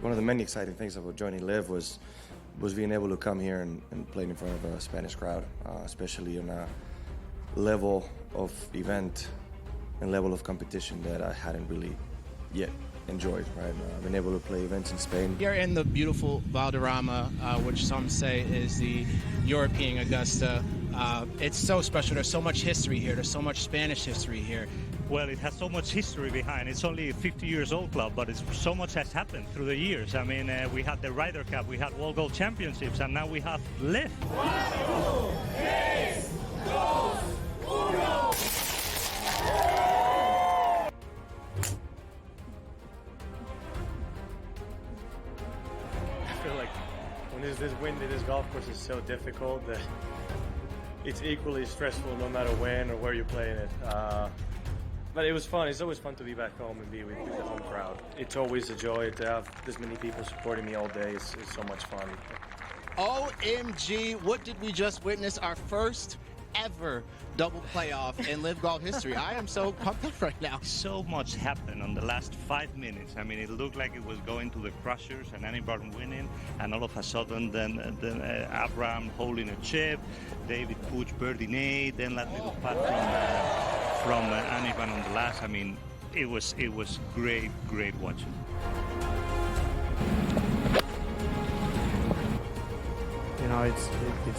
one of the many exciting things about joining Live was being able to come here and play in front of a Spanish crowd, especially on a level of event and level of competition that I hadn't really yet enjoyed, right? I've been able to play events in Spain. You're in the beautiful Valderrama, which some say is the European Augusta. It's so special. There's so much history here. There's so much Spanish history here. Well, it has so much history behind. It's only a 50-years-old club, but so much has happened through the years. I mean, we had the Ryder Cup, we had World Gold Championships, and now we have Live. 4, 3, 2, 1. I feel like when there's this wind in this golf course is so difficult that it's equally stressful no matter when or where you're playing it. But it was fun. It's always fun to be back home and be with the home crowd. It's always a joy to have this many people supporting me all day. It's so much fun. OMG, what did we just witness? Our first ever double playoff in Live Golf history. I am so pumped up right now. So much happened on the last 5 minutes. I mean, it looked like it was going to the crushers and Annie Barton winning, and all of a sudden then Abraham holding a chip, David Puig birdie eight, then that little putt from Annie Barton on the last. I mean, it was great watching. You know, it's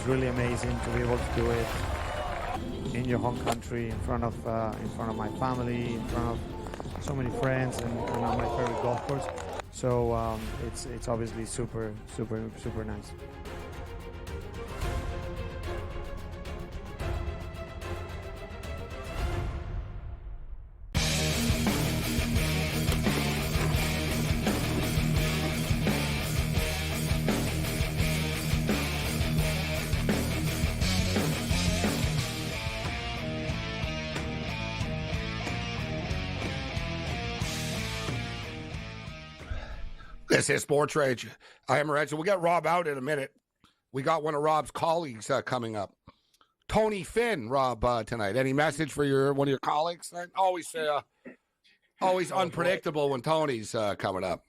really amazing to be able to do it in your home country, in front of my family, in front of so many friends, and on my favorite golf course. So it's obviously super nice. This is SportsRage. I am Morency. We'll get Rob out in a minute. We got one of Rob's colleagues coming up. Tony Finn, Rob, tonight. Any message for one of your colleagues? Always unpredictable when Tony's coming up.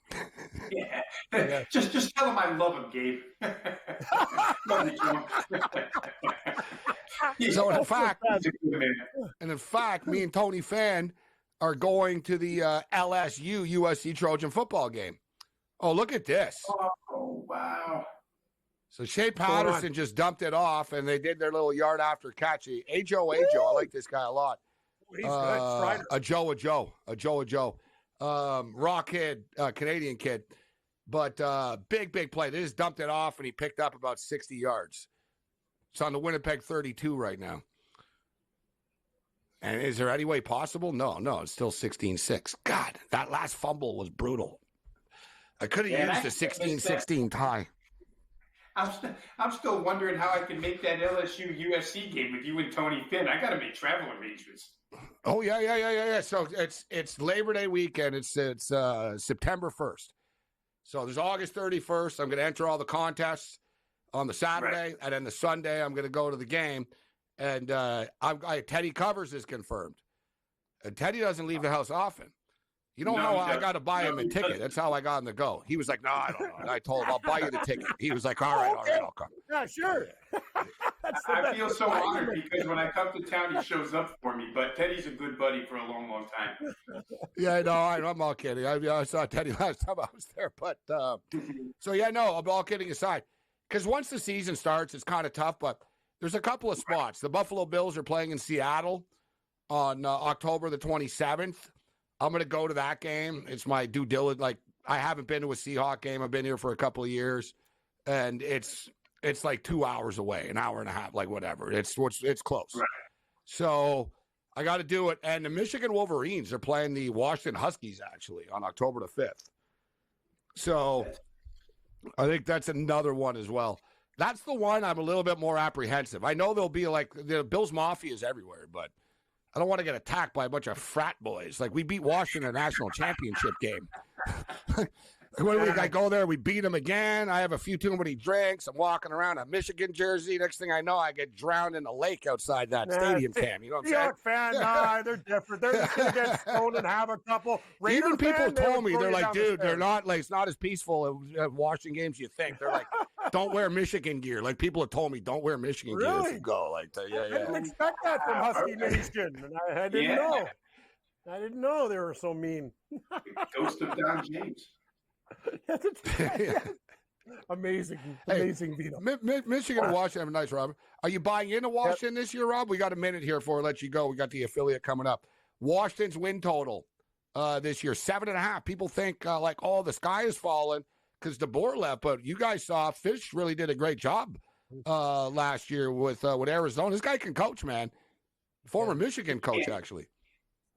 Yeah. Just tell him I love him, Gabe. So in fact, me and Tony Finn are going to the LSU USC Trojan football game. Oh, look at this. Oh, wow. So Shea Patterson just dumped it off, and they did their little yard after catch. Ajo, I like this guy a lot. He's good. A Joe. Raw kid, Canadian kid. But big play. They just dumped it off, and he picked up about 60 yards. It's on the Winnipeg 32 right now. And is there any way possible? No, it's still 16-6. God, that last fumble was brutal. I could have used a 16-16 tie. I'm still wondering how I can make that LSU USC game with you and Tony Finn. I got to make travel arrangements. Oh yeah. So it's Labor Day weekend. It's September 1st. So there's August 31st. I'm going to enter all the contests on the Saturday, and then the Sunday I'm going to go to the game. And Teddy Covers is confirmed. And Teddy doesn't leave the house often. You know how I got to buy him a ticket? That's how I got him to go. He was like, no, I don't know. And I told him, I'll buy you the ticket. He was like, all right, I'll come. Yeah, sure. I feel so honored because when I come to town, he shows up for me. But Teddy's a good buddy for a long, long time. Yeah, no, I'm all kidding. I saw Teddy last time I was there. But so, yeah, no, I'm all kidding aside. Because once the season starts, it's kind of tough. But there's a couple of spots. The Buffalo Bills are playing in Seattle on October the 27th. I'm going to go to that game. It's my due diligence. Like, I haven't been to a Seahawk game. I've been here for a couple of years. And it's like 2 hours away, an hour and a half, like whatever. It's close. Right. So I got to do it. And the Michigan Wolverines are playing the Washington Huskies, actually, on October the 5th. So I think that's another one as well. That's the one I'm a little bit more apprehensive. I know there'll be like the Bills Mafia is everywhere, but I don't want to get attacked by a bunch of frat boys. Like, we beat Washington in a national championship game. One week I go there, we beat them again. I have a few too many drinks. I'm walking around a Michigan jersey. Next thing I know, I get drowned in the lake outside that stadium, Cam. You know what I'm saying? York fan, nah, they're different. They're just going to get stoned and have a couple. Raider Even people fan, told me, they're like, dude, the they're not like, it's not as peaceful at watching games you think. They're like, don't wear Michigan gear. Like, people have told me, don't wear Michigan gear if you go. Like, I didn't expect that from Husky Nation. And I didn't know. I didn't know they were so mean. Ghost of Don James. Amazing, Vito. Michigan and Washington have a nice, Rob. Are you buying into Washington this year, Rob? We got a minute here before I let you go. We got the affiliate coming up. Washington's win total this year, 7.5. People think like, oh, the sky is falling because DeBoer left, but you guys saw Fish really did a great job last year with Arizona. This guy can coach, man. Former Michigan coach, actually.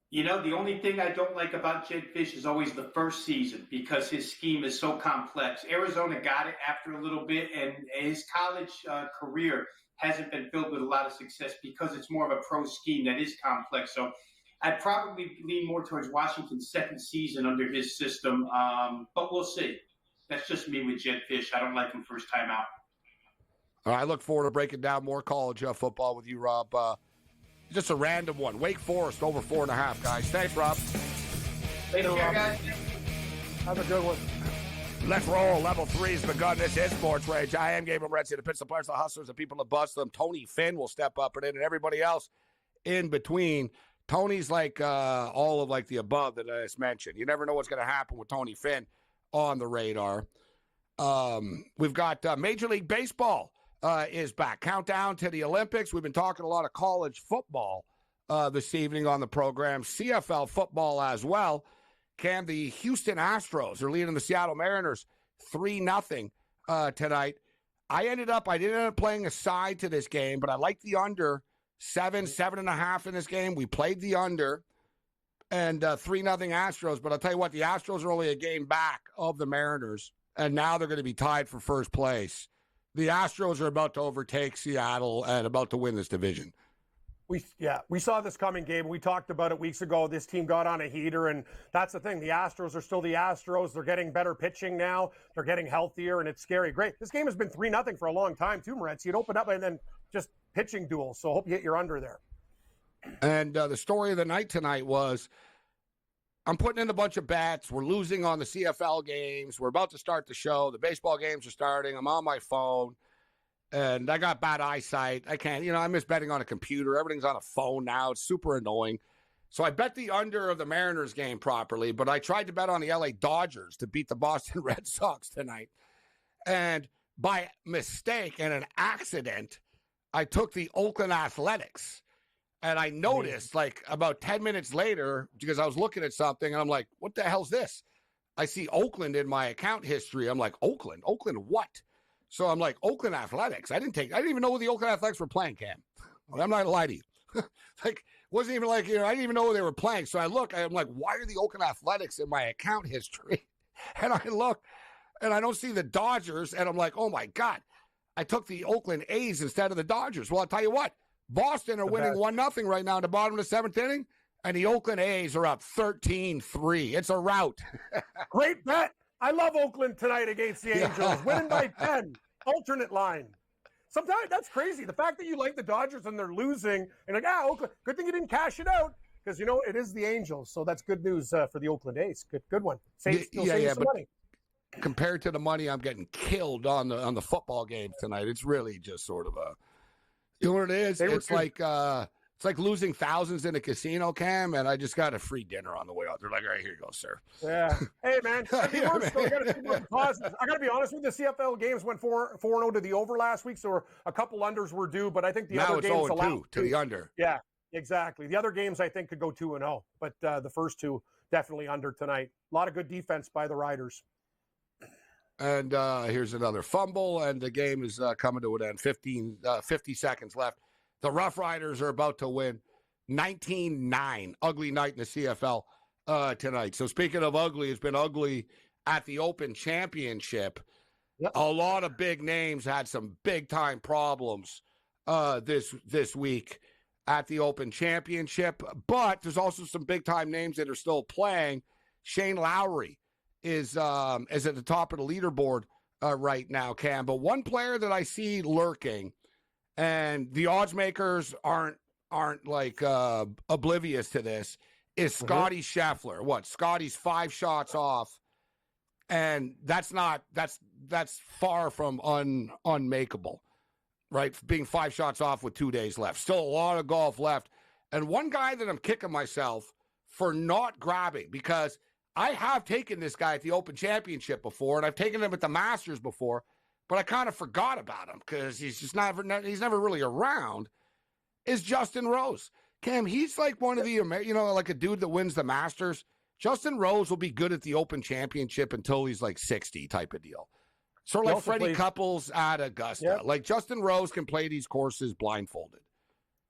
You know, the only thing I don't like about Jed Fish is always the first season because his scheme is so complex. Arizona got it after a little bit, and his college career hasn't been filled with a lot of success because it's more of a pro scheme that is complex. So I'd probably lean more towards Washington's second season under his system, but we'll see. That's just me with Jed Fish. I don't like him first time out. All right, I look forward to breaking down more college football with you, Rob. Just a random one. Wake Forest over 4.5, guys. Thanks, Rob. Later, guys. Have a good one. Let's roll. Level 3's begun. This is Sports Rage. I am Gabriel Morency, the Pittsburgh Players, the Hustlers, the people that bust them. Tony Finn will step up and everybody else in between. Tony's like all of like the above that I just mentioned. You never know what's going to happen with Tony Finn on the radar. We've got Major League Baseball is back. Countdown to the Olympics. We've been talking a lot of college football this evening on the program. CFL football as well. Cam, the Houston Astros are leading the Seattle Mariners 3-0 tonight. I didn't end up playing a side to this game, but I like the under 7.5 in this game. We played the under and 3-0 Astros. But I'll tell you what, the Astros are only a game back of the Mariners, and now they're going to be tied for first place. The Astros are about to overtake Seattle and about to win this division. We saw this coming, Gabe. We talked about it weeks ago. This team got on a heater, and that's the thing. The Astros are still the Astros. They're getting better pitching now. They're getting healthier, and it's scary. Great. This game has been 3-0 for a long time, too, Morency. It opened up and then just pitching duels, so hope you hit your under there. And the story of the night tonight was I'm putting in a bunch of bets. We're losing on the CFL games. We're about to start the show. The baseball games are starting. I'm on my phone. And I got bad eyesight. I can't, I miss betting on a computer. Everything's on a phone now. It's super annoying. So I bet the under of the Mariners game properly, but I tried to bet on the LA Dodgers to beat the Boston Red Sox tonight. And by mistake and an accident, I took the Oakland Athletics. And I noticed, like, about 10 minutes later, because I was looking at something, and I'm like, what the hell's this? I see Oakland in my account history. I'm like, Oakland? Oakland what? So I'm like, Oakland Athletics. I didn't even know who the Oakland Athletics were playing, Cam. I'm not going to lie to you. Wasn't even like, I didn't even know who they were playing. So I look, I'm like, why are the Oakland Athletics in my account history? And I look, and I don't see the Dodgers, and I'm like, oh, my God. I took the Oakland A's instead of the Dodgers. Well, I'll tell you what. Boston are winning 1-0 right now in the bottom of the seventh inning, and the Oakland A's are up 13-3. It's a rout. Great bet. I love Oakland tonight against the Angels. Winning by 10. Alternate line. Sometimes that's crazy. The fact that you like the Dodgers and they're losing, and like, Oakland, good thing you didn't cash it out because, it is the Angels. So that's good news for the Oakland A's. Good one. Save some money. Compared to the money I'm getting killed on the football game tonight, it's really just sort of a... You know what it is? It's like losing thousands in a casino, Cam, and I just got a free dinner on the way out. They're like, all right, here you go, sir. Yeah. Hey, man. I got to be honest with you. The CFL games went 4-0 to the over last week, so a couple unders were due, but I think the other games allowed to the under. Yeah, exactly. The other games, I think, could go 2-0, but the first two definitely under tonight. A lot of good defense by the Riders. And here's another fumble, and the game is coming to an end. 50 seconds left. The Rough Riders are about to win 19-9. Ugly night in the CFL tonight. So speaking of ugly, it's been ugly at the Open Championship. Yep. A lot of big names had some big-time problems this week at the Open Championship. But there's also some big-time names that are still playing. Shane Lowry is at the top of the leaderboard right now, Cam. But one player that I see lurking, and the odds makers aren't like oblivious to this, is Scotty Scheffler. What? Scotty's 5 shots off, and that's far from unmakeable, right? Being 5 shots off with 2 days left. Still a lot of golf left. And one guy that I'm kicking myself for not grabbing, because I have taken this guy at the Open Championship before, and I've taken him at the Masters before, but I kind of forgot about him because he's never really around, is Justin Rose. Cam, he's like one of the, like a dude that wins the Masters. Justin Rose will be good at the Open Championship until he's like 60 type of deal. Sort of like Freddie Couples at Augusta. Yep. Like Justin Rose can play these courses blindfolded.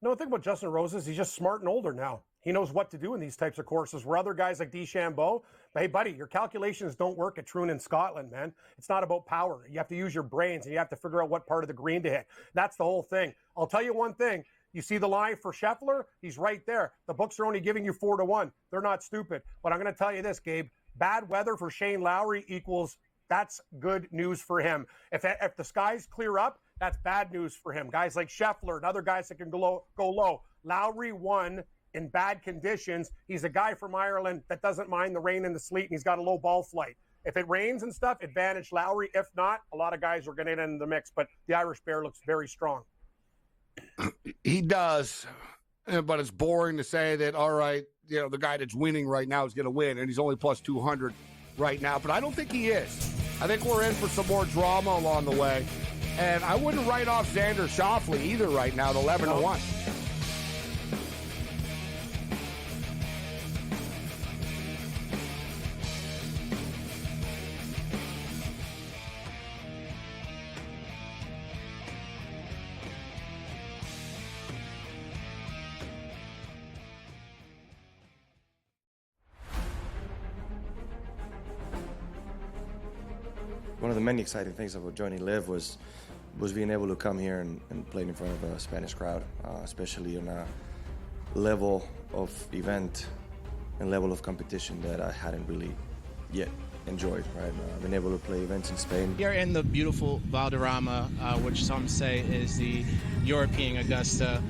No, the thing about Justin Rose is he's just smart and older now. He knows what to do in these types of courses where other guys like DeChambeau, hey, buddy, your calculations don't work at Troon in Scotland, man. It's not about power. You have to use your brains, and you have to figure out what part of the green to hit. That's the whole thing. I'll tell you one thing. You see the line for Scheffler? He's right there. The books are only giving you 4-1. They're not stupid. But I'm going to tell you this, Gabe. Bad weather for Shane Lowry equals that's good news for him. If the skies clear up, that's bad news for him. Guys like Scheffler and other guys that can go low. Lowry won in bad conditions. He's a guy from Ireland that doesn't mind the rain and the sleet, and he's got a low ball flight. If it rains and stuff, advantage Lowry. If not, a lot of guys are going to get in the mix. But the Irish Bear looks very strong. He does, but it's boring to say that, all right, the guy that's winning right now is going to win, and he's only plus 200 right now. But I don't think he is. I think we're in for some more drama along the way. And I wouldn't write off Xander Schauffele either right now at 11-1. One of the many exciting things about joining Live was being able to come here and play in front of a Spanish crowd, especially on a level of event and level of competition that I hadn't really yet enjoyed, right? I've been able to play events in Spain. Here in the beautiful Valderrama, which some say is the European Augusta,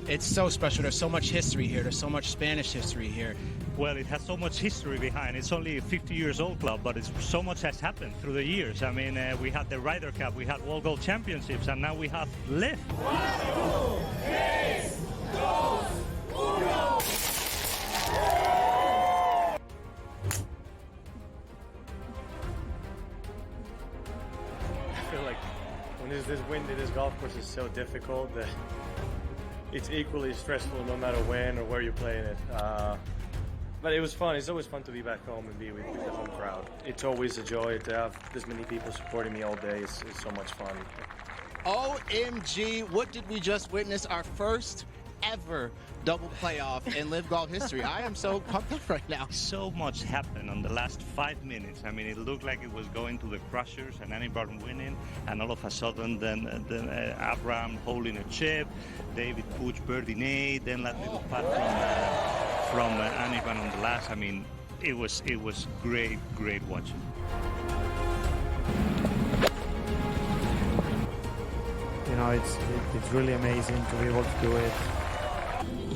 it's so special. There's so much history here. There's so much Spanish history here. Well, it has so much history behind. It's only a 50 years old club, but so much has happened through the years. I mean, we had the Ryder Cup, we had World Golf Championships, and now we have Live. 1, 2, 3, 2, 1. I feel like when there's this wind in this golf course is so difficult that it's equally stressful no matter when or where you're playing it. But it was fun. It's always fun to be back home and be with the home crowd. It's always a joy to have this many people supporting me all day. It's so much fun. OMG, what did we just witness? Our first ever double playoff in Live Golf history. I am so pumped up right now. So much happened on the last 5 minutes. I mean, it looked like it was going to the crushers and anybody winning, and all of a sudden then Abraham holding a chip, David Puig birdie eight, then that little putt from Anirban on the last. I mean, it was great watching. It's really amazing to be able to do it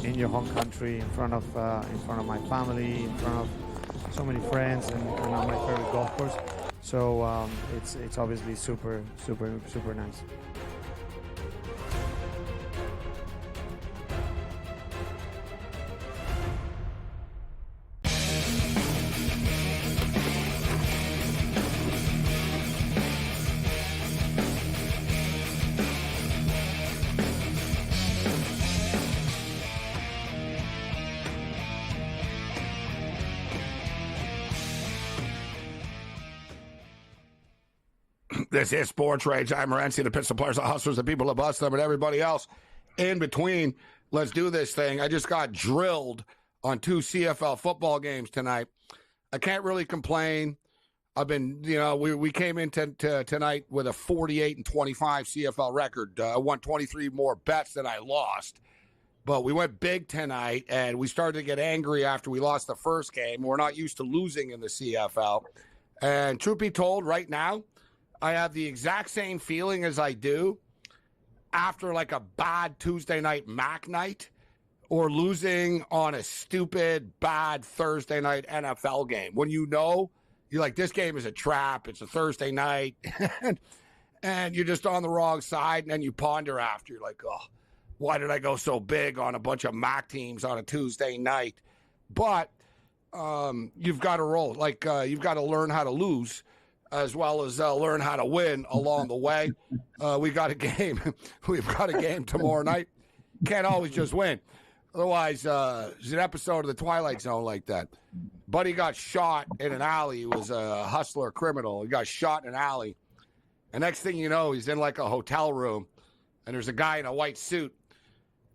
in your home country, in front of my family, in front of so many friends, and on my favorite golf course. So it's obviously super nice. This is SportsRage. I'm Morency, the Pistol Players, the Hustlers, the people that bust them, and everybody else in between. Let's do this thing. I just got drilled on 2 CFL football games tonight. I can't really complain. I've been, we came into tonight with a 48-25 CFL record. I won 23 more bets than I lost. But we went big tonight, and we started to get angry after we lost the first game. We're not used to losing in the CFL. And truth be told, right now, I have the exact same feeling as I do after like a bad Tuesday night MAC night or losing on a stupid, bad Thursday night NFL game. When you know, you're like, this game is a trap. It's a Thursday night. And you're just on the wrong side. And then you ponder after. You're like, oh, why did I go so big on a bunch of MAC teams on a Tuesday night? But you've got to roll. Like, you've got to learn how to lose as well as learn how to win along the way. We got a game. We've got a game tomorrow night. Can't always just win. Otherwise, there's an episode of The Twilight Zone like that. Buddy got shot in an alley. He was a hustler criminal. He got shot in an alley. And next thing you know, he's in like a hotel room, and there's a guy in a white suit.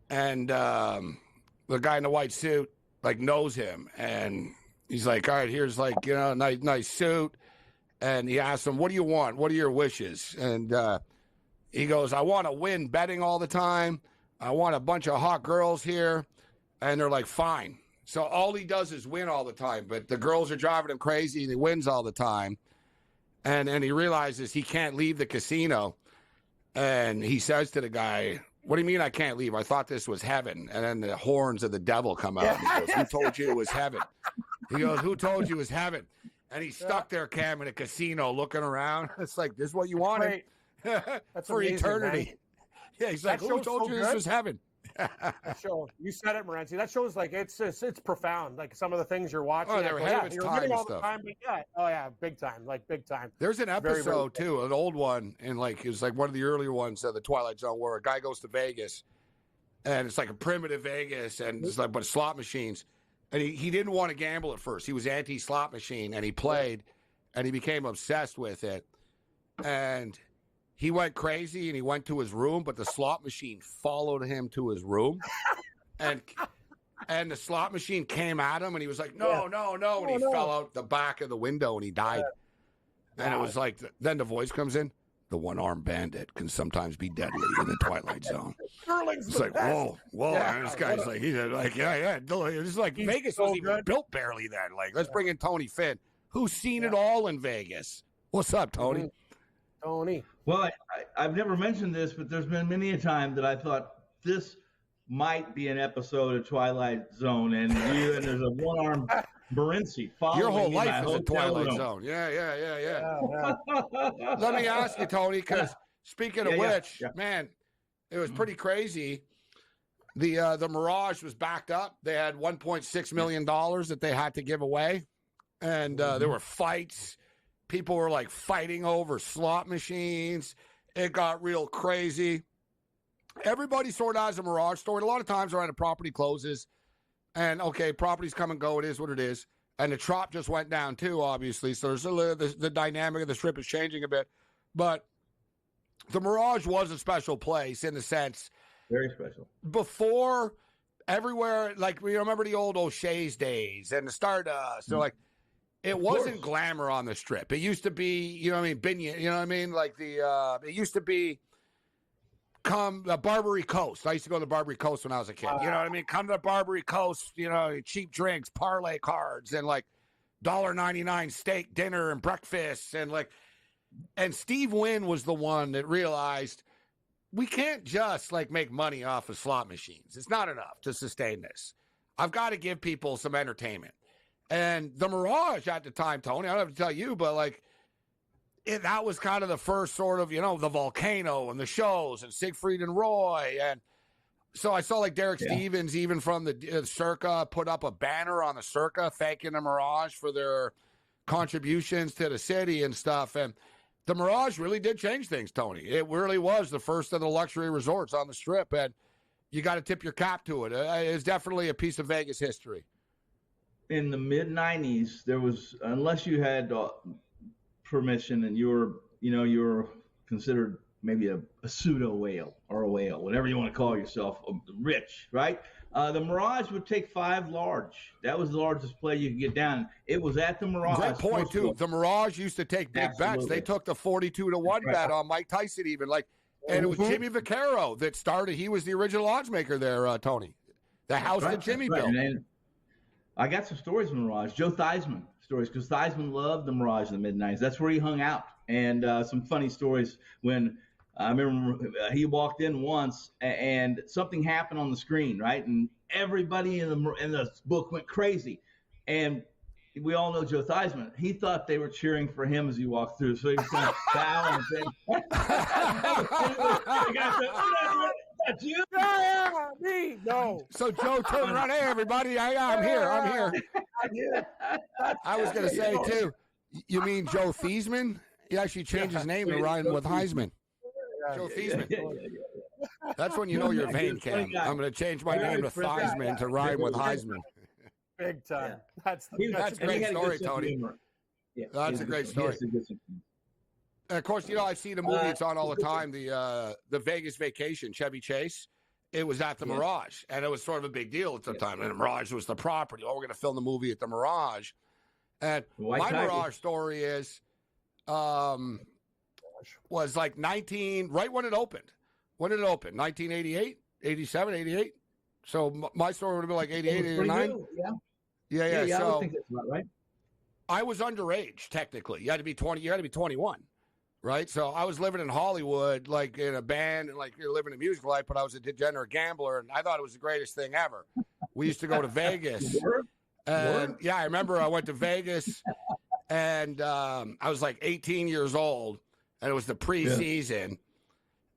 And the guy in the white suit, like, knows him. And he's like, all right, here's, like, you know, nice suit. And he asks him, what do you want? What are your wishes? And he goes, I want to win betting all the time. I want a bunch of hot girls here. And they're like, fine. So all he does is win all the time. But the girls are driving him crazy, and he wins all the time. And he realizes he can't leave the casino. And he says to the guy, what do you mean I can't leave? I thought this was heaven. And then the horns of the devil come out. And he goes, who told you it was heaven? He goes, who told you it was heaven? And he's stuck there, Cam, in a casino looking around. It's like, this is what you wanted for amazing, eternity. Man. Yeah, he's like, who told you this was heaven? That show, you said it, Morency. That shows like it's profound. Like some of the things you're watching. Oh, they're ahead of its time and all stuff. the time, but yeah, oh yeah, big time, like big time. There's an episode too, an old one, and like it was like one of the earlier ones of the Twilight Zone, where a guy goes to Vegas, and it's like a primitive Vegas, and it's like but slot machines, and he didn't want to gamble at first. He was anti slot machine, and he played, and he became obsessed with it, and he went crazy, and he went to his room, but the slot machine followed him to his room, and the slot machine came at him, and he was like, no, and he fell out the back of the window, and he died. And it was like, then the voice comes in, the one-armed bandit can sometimes be deadly in the Twilight Zone. It's like, whoa, Yeah, and this guy's like, he's like, yeah. It's like Vegas was even built barely then. Like, let's bring in Tony Finn, who's seen it all in Vegas. What's up, Tony? Tony. Well, I've never mentioned this, but there's been many a time that I thought this might be an episode of Twilight Zone, and there's a one-armed Morency following your whole me life my is a Twilight room. Zone. Yeah. Let me ask you, Tony, because speaking of which, man, it was pretty crazy. The Mirage was backed up. They had $1.6 million that they had to give away, and there were fights. People were like fighting over slot machines. It got real crazy. Everybody sort of has a Mirage story. A lot of times around a property closes and okay, properties come and go. It is what it is. And the Trop just went down too, obviously. So there's the dynamic of the strip is changing a bit. But the Mirage was a special place in the sense. Very special. Before everywhere, like we remember the old O'Shea's days and the Stardust. So like, it wasn't glamour on the strip. It used to be, you know what I mean, Binion, you know what I mean? Like it used to be the Barbary Coast. I used to go to the Barbary Coast when I was a kid. You know what I mean? Come to the Barbary Coast, you know, cheap drinks, parlay cards, and like $1.99 steak dinner and breakfast. And Steve Wynn was the one that realized we can't just like make money off of slot machines. It's not enough to sustain this. I've got to give people some entertainment. And the Mirage at the time, Tony, I don't have to tell you, but like that was kind of the first sort of, you know, the volcano and the shows and Siegfried and Roy. And so I saw like Derek Stevens, even from the Circa, put up a banner on the Circa thanking the Mirage for their contributions to the city and stuff. And the Mirage really did change things, Tony. It really was the first of the luxury resorts on the strip. And you got to tip your cap to it. It's definitely a piece of Vegas history. In the mid-90s, there was, unless you had permission and you were considered maybe a pseudo whale or a whale, whatever you want to call yourself, rich, right? The Mirage would take 5 large. That was the largest play you could get down. It was at the Mirage. Great point, too. The Mirage used to take big bets. They took the 42-1 bet on Mike Tyson even. And it was Jimmy Vaccaro that started. He was the original odds maker there, Tony. The house that Jimmy built. And I got some stories from Mirage. Joe Theismann stories because Theismann loved the Mirage in the mid-90s. That's where he hung out. And some funny stories when I remember he walked in once and something happened on the screen, right? And everybody in the book went crazy. And we all know Joe Theismann. He thought they were cheering for him as he walked through. So he was kind of bowing and that's you? Yeah, me. No. So Joe turned around. Hey, everybody. I'm here. I'm here. I was going to say, too, you mean Joe Theismann? He actually changed his name to rhyme with Heisman. Joe Theismann. That's when you know you're vain, Cam. I'm going to change my name to Theismann to rhyme with Heisman. Big time. That's a great story, Tony. Yeah, that's a great story. And of course, you know, I see the movie. It's on all the time. The Vegas Vacation, Chevy Chase. It was at the Mirage, and it was sort of a big deal at the time. And the Mirage was the property. Oh, we're going to film the movie at the Mirage. And my Mirage story is, was like right when it opened. When did it open? 1988, 87, 88. So my story would have been like 88, 89. Yeah. So I think that's about right. I was underage, technically. You had to be 20. You had to be 21, right? So I was living in Hollywood, like in a band, and like you're living a music life. But I was a degenerate gambler, and I thought it was the greatest thing ever. We used to go to Vegas, and I remember I went to Vegas, and I was like 18 years old, and it was the preseason,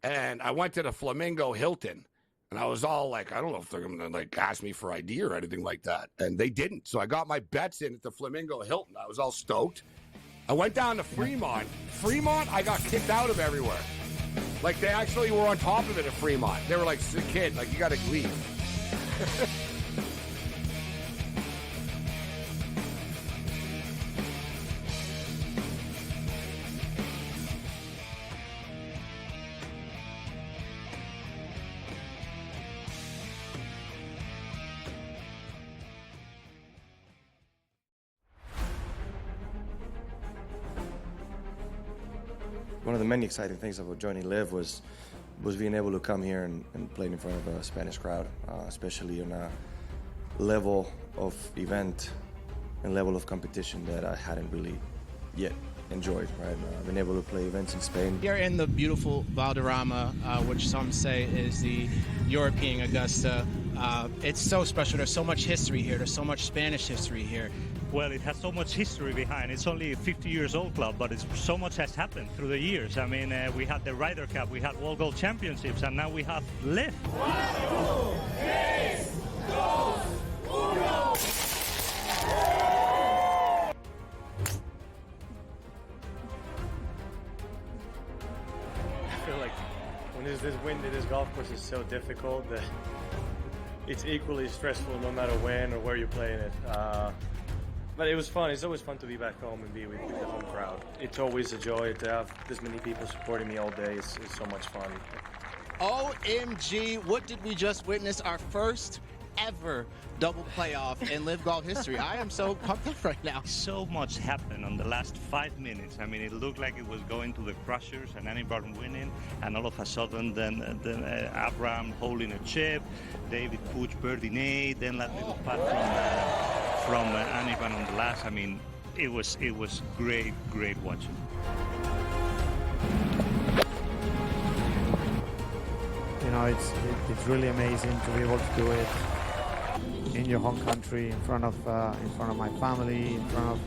and I went to the Flamingo Hilton. And I was all like, I don't know if they're going to like ask me for ID or anything like that. And they didn't. So I got my bets in at the Flamingo Hilton. I was all stoked. I went down to Fremont. Fremont, I got kicked out of everywhere. Like they actually were on top of it at Fremont. They were like, kid, like you got to leave. One of the many exciting things about joining Live was being able to come here and play in front of a Spanish crowd, especially on a level of event and level of competition that I hadn't really yet enjoyed, right? I've been able to play events in Spain. Here in the beautiful Valderrama, which some say is the European Augusta, it's so special. There's so much history here. There's so much Spanish history here. Well, it has so much history behind. It's only a 50 years old club, but so much has happened through the years. I mean, we had the Ryder Cup, we had World Gold Championships, and now we have Live. 1, 2, 3, 2, 1. I feel like when there's this wind at this golf course is so difficult that it's equally stressful no matter when or where you're playing it. But it was fun. It's always fun to be back home and be with the home crowd. It's always a joy to have this many people supporting me all day. It's so much fun. OMG, what did we just witness? Our first ever double playoff in Live Golf history. I am so pumped up right now. So much happened on the last 5 minutes. I mean, it looked like it was going to the crushers and Annie Barton winning, and all of a sudden then Abraham holding a chip, David Puig birdie, then that little putt from Annie Barton on the last. I mean, it was great watching. You know, it's really amazing to be able to do it in your home country, in front of my family, in front of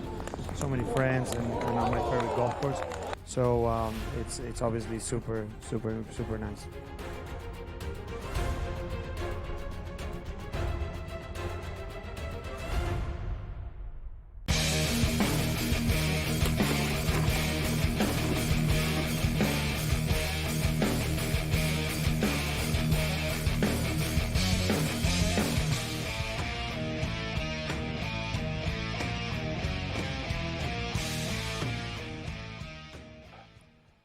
so many friends, and on my favorite golf course. So it's obviously super nice.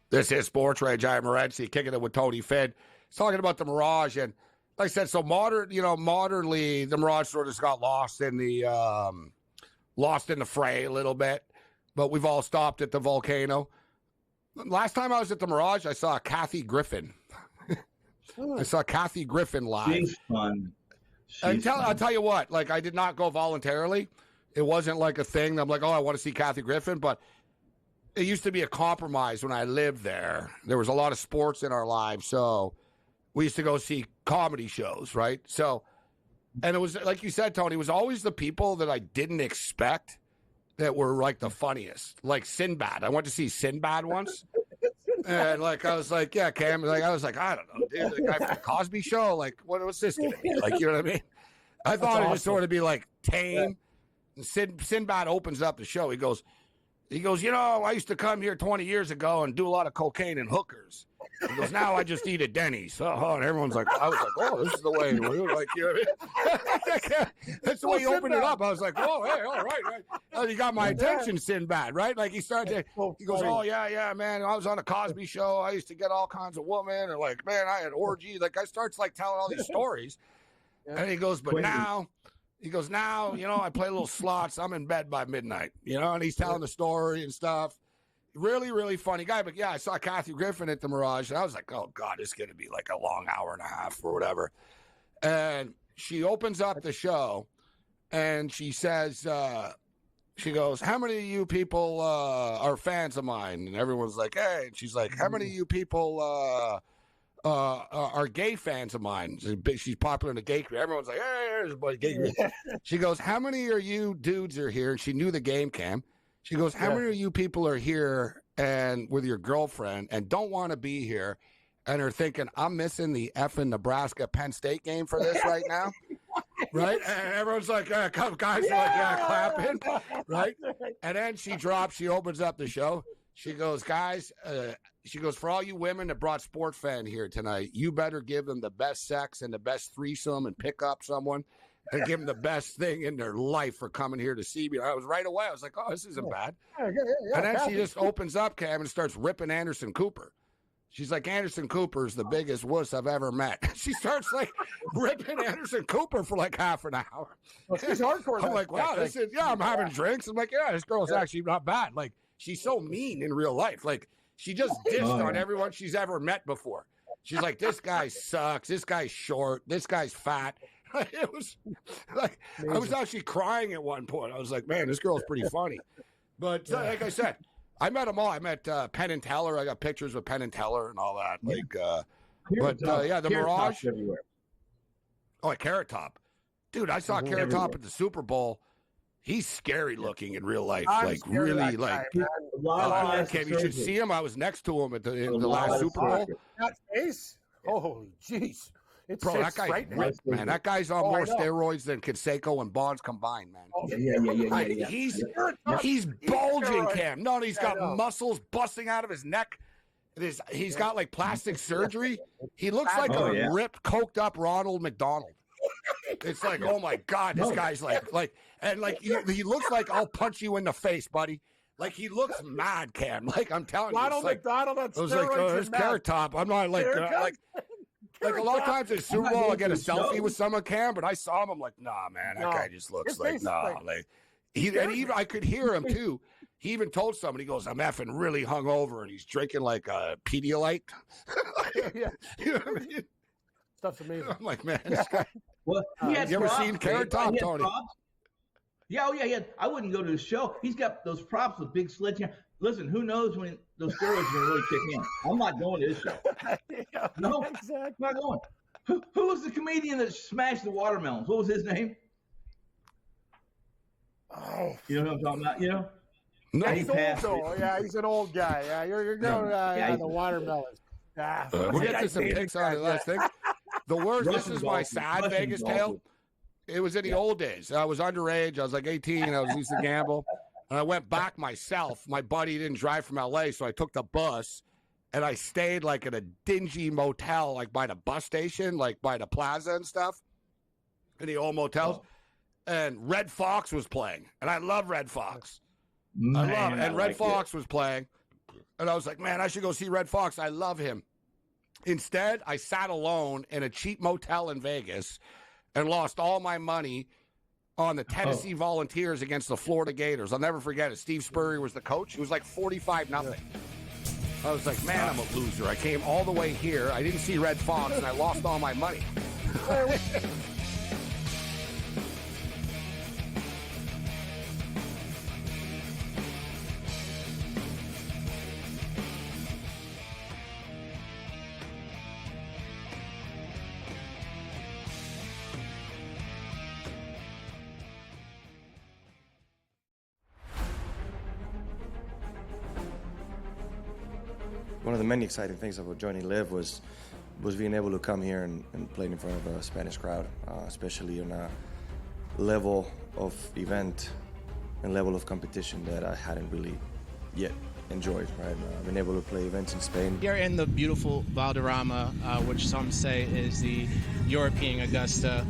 This is SportsRage. I'm Morency, kicking it with Tony Finn. He's talking about the Mirage, and like I said, so modernly, the Mirage sort of got lost in the fray a little bit, but we've all stopped at the volcano. Last time I was at the Mirage, I saw Kathy Griffin. I saw Kathy Griffin live. She's fun. I'll tell you what, like I did not go voluntarily. It wasn't like a thing. I'm like, oh, I want to see Kathy Griffin, but it used to be a compromise when I lived there. There was a lot of sports in our lives, so we used to go see comedy shows, right? So, and it was, like you said, Tony, it was always the people that I didn't expect that were, like, the funniest. Like Sinbad. I went to see Sinbad once. And, like, I was like, yeah, Cam. Like, I was like, I don't know, dude. The guy from the Cosby Show. Like, what's this going to be? Like, you know what I mean? I thought it would sort of be, like, tame. Yeah. Sinbad opens up the show. He goes, you know, I used to come here 20 years ago and do a lot of cocaine and hookers. He goes, now I just eat at Denny's. And everyone's like, I was like, oh, this is the way. Like, you know what I mean? That's the way he opened it up. I was like, oh, hey, all right. Oh, you got my attention, Sinbad, right? Like, he started to, he goes, oh, yeah, man. I was on a Cosby Show. I used to get all kinds of women. And, like, man, I had orgies. Like, I starts, like, telling all these stories. And he goes, but now, you know, I play little slots. I'm in bed by midnight, you know, and he's telling the story and stuff. Really, really funny guy. But yeah, I saw Kathy Griffin at the Mirage, and I was like, oh, God, it's going to be like a long hour and a half or whatever. And she opens up the show, and she says, she goes, how many of you people are fans of mine? And everyone's like, hey. And she's like, how many of you people are gay fans of mine? She's popular in the gay community. Everyone's like, hey, there's a boy, gay community. She goes, how many of you dudes are here? And she knew the game, Cam. She goes, how many of you people are here and with your girlfriend and don't want to be here and are thinking, I'm missing the effing Nebraska Penn State game for this right now? Right? And everyone's like, a couple guys are like, clapping. Right? And then she opens up the show. She goes, guys, she goes, for all you women that brought Sport Fan here tonight, you better give them the best sex and the best threesome and pick up someone and give them the best thing in their life for coming here to see me. I was right away. I was like, oh, this isn't bad. And then she just opens up, Cam, and starts ripping Anderson Cooper. She's like, Anderson Cooper's the biggest wuss I've ever met. She starts, like, ripping Anderson Cooper for, like, half an hour. Well, she's hardcore. I'm like, wow, this is, I'm having drinks. I'm like, yeah, this girl's actually not bad. Like, she's so mean in real life. Like, she just dissed on everyone she's ever met before. She's like, this guy sucks. This guy's short. This guy's fat. It was like, I was actually crying at one point. I was like, man, this girl's pretty funny. But like I said, I met them all. I met Penn and Teller. I got pictures with Penn and Teller and all that. Like, the Mirage. Everywhere. Oh, at Carrot Top. Dude, I saw Carrot Top at the Super Bowl. He's scary looking in real life. Like, really, like, you should see him. I was next to him in the last Super Bowl. That face? Holy jeez. Bro, that guy's ripped, man. That guy's on more steroids than Canseco and Bonds combined, man. Yeah. He's bulging, Cam. No, he's got muscles busting out of his neck. He's got, like, plastic surgery. He looks like a ripped, coked up Ronald McDonald. It's like, oh my God, this guy's like, he looks like I'll punch you in the face, buddy. Like, he looks mad, Cam. Like, I'm telling you. Ronald McDonald on steroids. I was like, oh, there's Carrot Top. I'm not like a lot of times at Super Bowl, I get a selfie with someone, Cam, but I saw him. I'm like, nah, man, that guy just looks like, nah. Like, even I could hear him too. He even told somebody, he goes, I'm effing really hungover, and he's drinking like a Pedialyte. Yeah. You know what I mean? Stuff's amazing. I'm like, man, this guy. Well, you ever seen Carrot Top, Tony? Yeah, I wouldn't go to the show. He's got those props with big sledgehammer. Listen, who knows when those steroids are going to really kick in? I'm not going to this show. No, exactly. I'm not going. Who was the comedian that smashed the watermelons? What was his name? Oh, you know what I'm talking about? You know? No, he's old though. Yeah, he's an old guy. Yeah, you're going the watermelons. We'll get to some picks on the last thing. The worst. This is my sad Vegas tale. It was in the old days. I was underage. I was like 18. I used to gamble. And I went back myself. My buddy didn't drive from L.A., so I took the bus, and I stayed, like, at a dingy motel, like, by the bus station, like, by the plaza and stuff, in the old motels. And Red Fox was playing, and I love Red Fox. Red Fox was playing, and I was like, man, I should go see Red Fox. I love him. Instead, I sat alone in a cheap motel in Vegas and lost all my money on the Tennessee Volunteers against the Florida Gators. I'll never forget it. Steve Spurrier was the coach. It was like 45-0. I was like, man, I'm a loser. I came all the way here. I didn't see Red Fox, and I lost all my money. one of the many exciting things about joining Live was being able to come here and play in front of a Spanish crowd, especially on a level of event and level of competition that I hadn't really yet enjoyed, right? I've been able to play events in Spain. Here in the beautiful Valderrama, which some say is the European Augusta,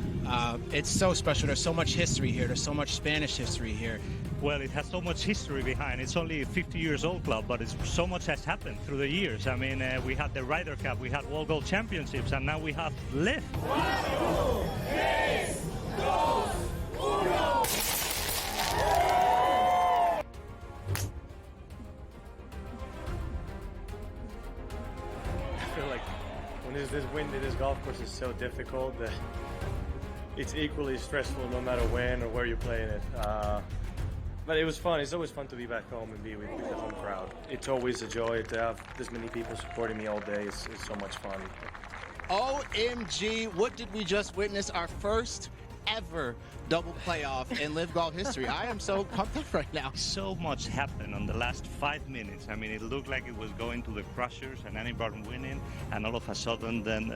it's so special. There's so much history here. There's so much Spanish history here. Well, it has so much history behind. It's only a 50 years old club, but so much has happened through the years. I mean, we had the Ryder Cup, we had World Gold Championships, and now we have Live. 1, 2, 3, 2, 1. I feel like when there's this wind in this golf course is so difficult that it's equally stressful no matter when or where you're playing it. But it was fun. It's always fun to be back home and be with the home crowd. It's always a joy to have this many people supporting me all day. It's so much fun. OMG, what did we just witness? Our first ever double playoff in Live Golf history. I am so pumped up right now. So much happened on the last 5 minutes. I mean, it looked like it was going to the crushers and Anibal winning, and all of a sudden then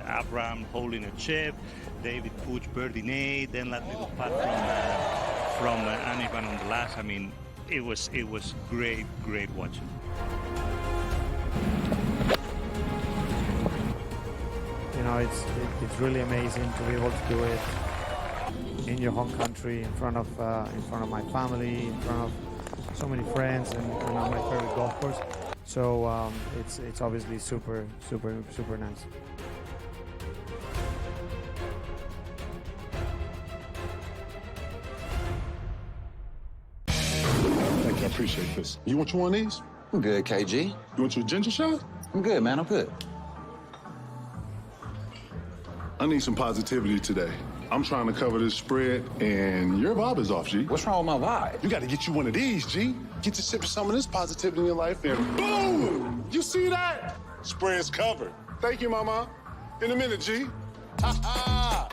Abraham holding a chip, David Puig birdie, then that little putt from Anibal on the last. I mean, it was great watching. You know, it's really amazing to be able to do it in your home country, in front of my family, in front of so many friends, and on my favorite golf course. So it's obviously super nice. Thank you, I appreciate this. You want one of these? I'm good, KG. You want your ginger shot? I'm good, man. I'm good. I need some positivity today. I'm trying to cover this spread, and your vibe is off, G. What's wrong with my vibe? You got to get you one of these, G. Get to sip some of this positivity in your life, and boom! You see that? Spread's covered. Thank you, Mama. In a minute, G. Ha ha!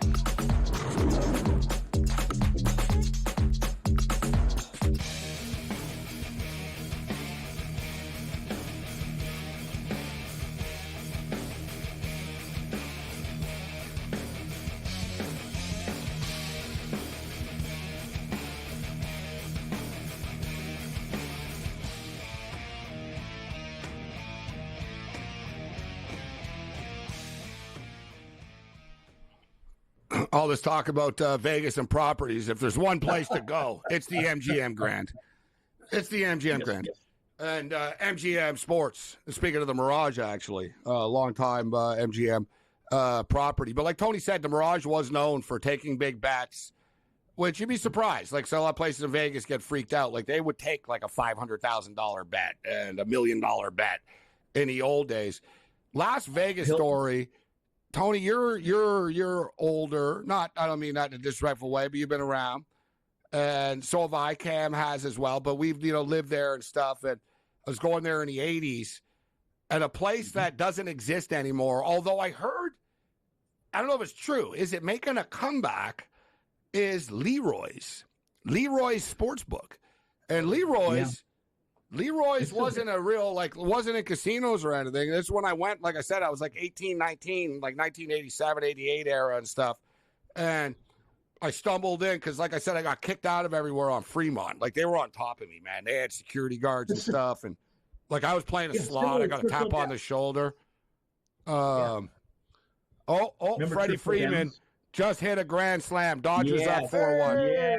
All this talk about Vegas and properties. If there's one place to go, it's the MGM Grand. It's the MGM Grand. Yes. And MGM Sports. Speaking of the Mirage, actually, long time MGM property. But like Tony said, the Mirage was known for taking big bets, which you'd be surprised. Like, so a lot of places in Vegas get freaked out. Like, they would take like a $500,000 bet and $1 million bet in the old days. Las Vegas story. Tony, you're older. I don't mean that in a disrespectful way, but you've been around, and so have I. Cam has as well. But we've lived there and stuff. And I was going there in the '80s, and a place that doesn't exist anymore. Although I heard, I don't know if it's true. Is it making a comeback? Is Leroy's Sportsbook, and Leroy's wasn't a real, wasn't in casinos or anything. This is when I went, like I said, I was like 18, 19, like 1987, 88 era and stuff. And I stumbled in because, like I said, I got kicked out of everywhere on Fremont. Like, they were on top of me, man. They had security guards and stuff. And, like, I was playing a slot. I got a tap on the shoulder. Freddie Freeman just hit a grand slam. Dodgers up 4-1. Yeah.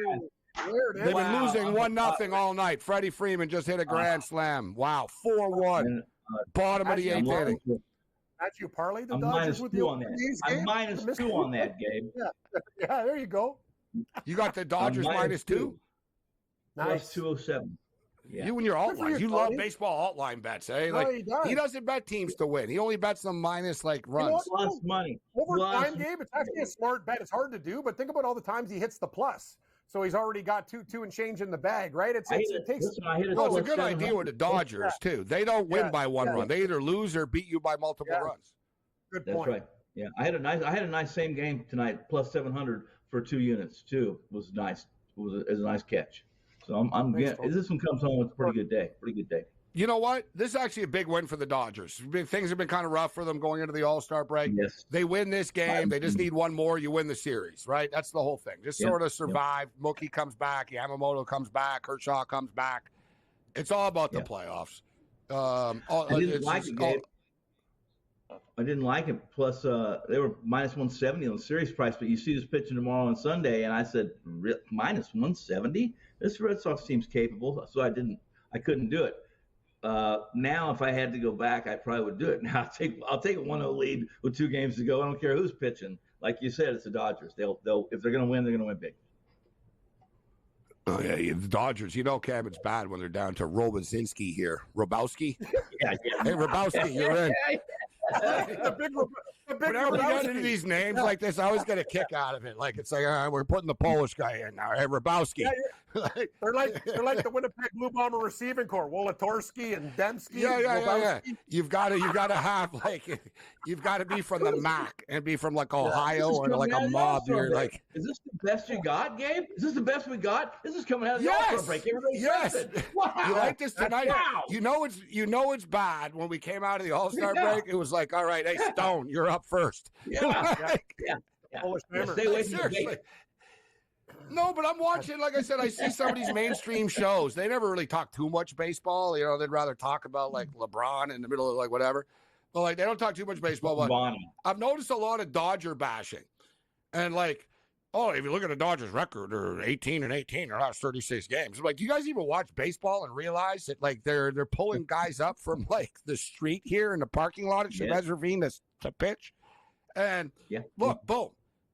They've been losing 1-0 all night. Freddie Freeman just hit a grand slam. Wow, 4-1. Bottom of the eighth inning. That's you parlay the I'm Dodgers with -2 on that. I'm -2 on that, Gabe. Yeah, there you go. You got the Dodgers -2? Nice. 207. Yeah. You and your alt line. You love baseball alt line bets, eh? No, he doesn't bet teams to win. He only bets them minus runs. Plus money. Over time, Gabe, it's actually a smart bet. It's hard to do, but think about all the times he hits the plus. So he's already got two and change in the bag, right? It takes. It's a good idea with the Dodgers too. They don't win by one run. They either lose or beat you by multiple runs. Good point. That's right. Yeah, I had a nice same game tonight, plus 700 for 2 units too. It was nice. It was a nice catch. So this one comes home with a pretty good day. Pretty good day. You know what? This is actually a big win for the Dodgers. Things have been kind of rough for them going into the All-Star break. Yes. They win this game. They just need one more. You win the series, right? That's the whole thing. Just sort of survive. Mookie comes back. Yamamoto comes back. Kershaw comes back. It's all about the playoffs. I didn't like it, Gabe. I didn't like it. Plus, they were minus 170 on the series price, but you see this pitching tomorrow on Sunday, and I said, minus 170? This Red Sox team's capable, so I couldn't do it. Now, if I had to go back, I probably would do it. Now, I'll take a 1-0 lead with 2 games to go. I don't care who's pitching. Like you said, it's the Dodgers. They'll if they're going to win, they're going to win big. Oh, yeah, the Dodgers. You know, Cam, it's bad when they're down to Robazinski here. Robowski? Yeah. Hey, Robowski, you're in. the big Whenever we get into these names like this, I always get a kick out of it. Like it's like we're putting the Polish guy in now. Hey, Robowski. Yeah, they're like the Winnipeg Blue Bomber receiving corps, Wolotorski and Dembski. Yeah. You've got to have you've got to be from the MAC and be from like Ohio or like a mob. You're like, is this the best you got, Gabe? Is this the best we got? This is coming out of the All-Star break. Yes. Wow. You like this tonight? Wow. You know it's bad. When we came out of the All-Star break, it was like, all right, hey Stone, you're up first. Yeah. Stay away from the gate. No, but I'm watching, like I said, I see some of these mainstream shows. They never really talk too much baseball. You know, they'd rather talk about like LeBron in the middle of like whatever. But like they don't talk too much baseball. But I've noticed a lot of Dodger bashing. And like, oh, if you look at the Dodgers record, they're 18-18 their last 36 games. I'm like, do you guys even watch baseball and realize that like they're pulling guys up from like the street here in the parking lot at Chavez Ravine to pitch? And look, boom.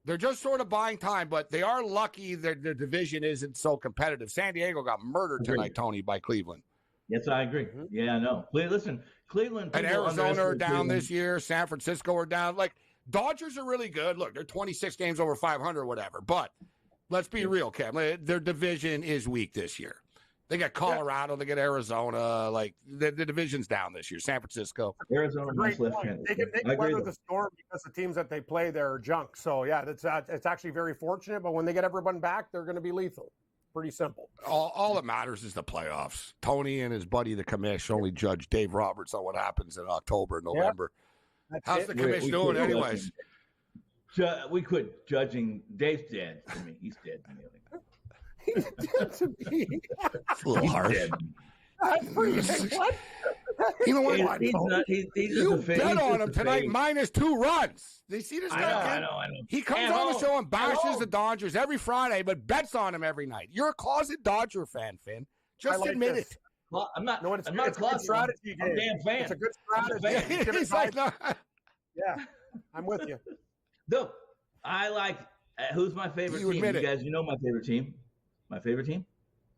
They're just sort of buying time, but they are lucky that the division isn't so competitive. San Diego got murdered tonight, Tony, by Cleveland. Yes, I agree. Yeah, I know. Listen, Cleveland. And Arizona are down this year. San Francisco are down. Like, Dodgers are really good. Look, they're 26 games over 500 or whatever. But let's be real, Cam. Their division is weak this year. They got Colorado. They got Arizona. Like, the division's down this year. San Francisco. Arizona. They can weather the storm because the teams that they play there are junk. So, yeah, it's actually very fortunate. But when they get everyone back, they're going to be lethal. Pretty simple. All that matters is the playoffs. Tony and his buddy, the commish, only judge Dave Roberts on what happens in October and November. How's the commish doing anyways? We quit judging. Dave's dead for me. He's dead to me. He's dead to me. It's a little harsh. What? You know what? You bet on him tonight, -2 runs. Do you see this guy? I know. He comes on the show and bashes the Dodgers every Friday, but bets on him every night. You're a closet Dodger fan, Finn. Just admit it. Well, I'm not. No, it's I'm not a good strategy. I'm a damn fan. It's a good strategy. He's like, no. Yeah, I'm with you. Look, I like. Who's my favorite team? You guys, you know my favorite team. My favorite team.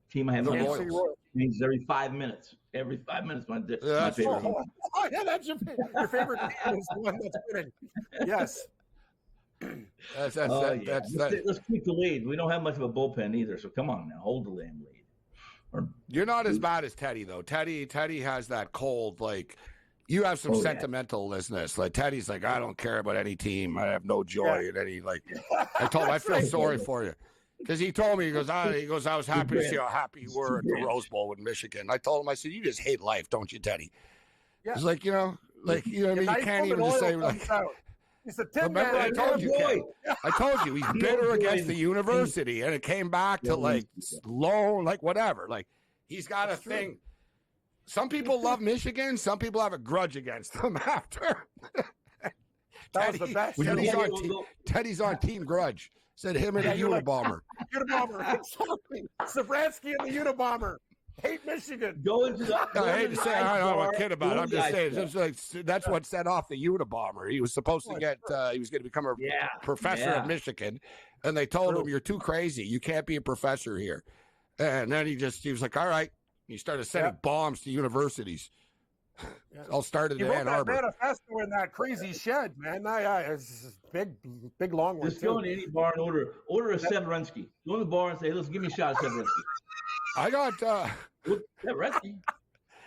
Team I have no voice. Means every 5 minutes. Every 5 minutes, my favorite team. Oh, yeah, that's your favorite team is the one that's winning. Yes. Let's keep the lead. We don't have much of a bullpen either, so come on now, hold the damn lead. You're not as bad as Teddy though. Teddy has that cold like. You have some sentimentalness. Like Teddy's like, I don't care about any team. I have no joy in any like. I told him I feel sorry for you. Because he told me, he goes, I was happy to see how happy you were at the Rose Bowl with Michigan. I told him, I said, you just hate life, don't you, Teddy? Yeah. He's like, you know what I mean? You can't even just say, like, remember I told you, Ken, I told you, he's bitter against the university, and it came back to, like, loan, like, whatever. Like, he's got a thing. Some people love Michigan. Some people have a grudge against them after. That was the best. Teddy's on Team Grudge. Said him and the Unabomber. Unabomber, exactly. Savransky and the Unabomber. Hate Michigan. I hate to say I don't know a kid about it. I'm just saying that's what set off the Unabomber. He was supposed to get he was going to become a professor at Michigan, and they told him, you're too crazy. You can't be a professor here. And then he was like, all right. He started sending bombs to universities. All started in Ann Arbor. He wrote that manifesto in that crazy shed, man. It's big, long one. Just go into any bar and order a Severinsky. Go in the bar and say, listen, give me a shot of Severinsky. I got Severinsky.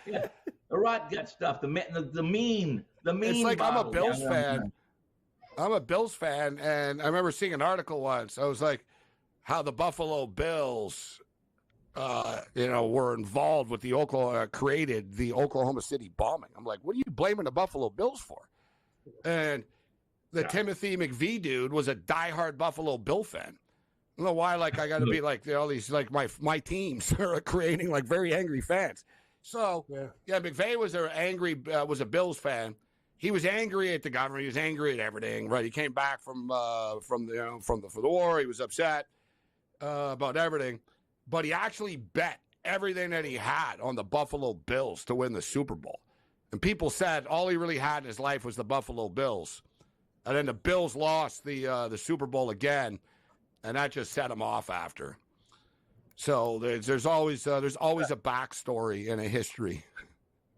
Yeah, the rot gut stuff. The mean. It's like I'm a Bills fan. I'm a Bills fan, and I remember seeing an article once. I was like, how the Buffalo Bills were involved with the created the Oklahoma City bombing. I'm like, what are you blaming the Buffalo Bills for? And the Timothy McVeigh dude was a diehard Buffalo Bill fan. I don't know why, I got to be all these, my teams are creating, very angry fans. So, McVeigh was a Bills fan. He was angry at the government. He was angry at everything, right? He came back from the war. He was upset about everything. But he actually bet everything that he had on the Buffalo Bills to win the Super Bowl. And people said all he really had in his life was the Buffalo Bills. And then the Bills lost the Super Bowl again, and that just set him off after. So there's always a backstory and a history.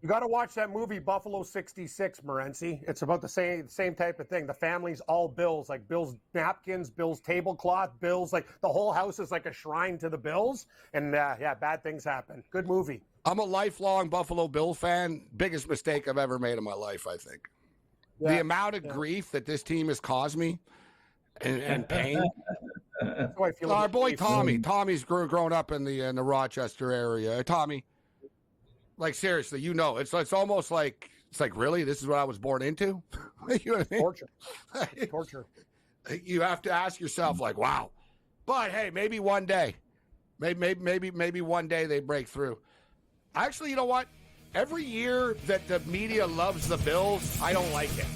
You got to watch that movie Buffalo 66, Morency. It's about the same type of thing. The family's all Bills, like Bills napkins, Bills tablecloth, Bills, the whole house is like a shrine to the Bills. And bad things happen. Good movie. I'm a lifelong Buffalo Bill fan. Biggest mistake I've ever made in my life, I think. Yeah. The amount of grief that this team has caused me and pain. Our boy Tommy. Tommy's grown up in the Rochester area. Tommy, seriously, it's almost like really, this is what I was born into. You know what I mean? Torture. You have to ask yourself, wow. But hey, maybe one day, maybe one day they break through. Actually, you know what? Every year that the media loves the Bills, I don't like it.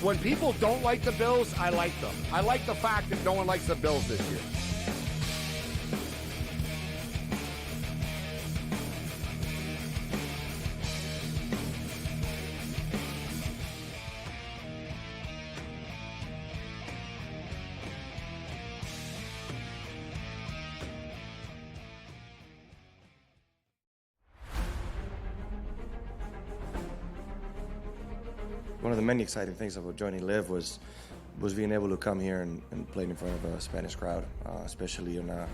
When people don't like the Bills, I like them. I like the fact that no one likes the Bills this year. One of the many exciting things about joining Live was being able to come here and play in front of a Spanish crowd, especially on a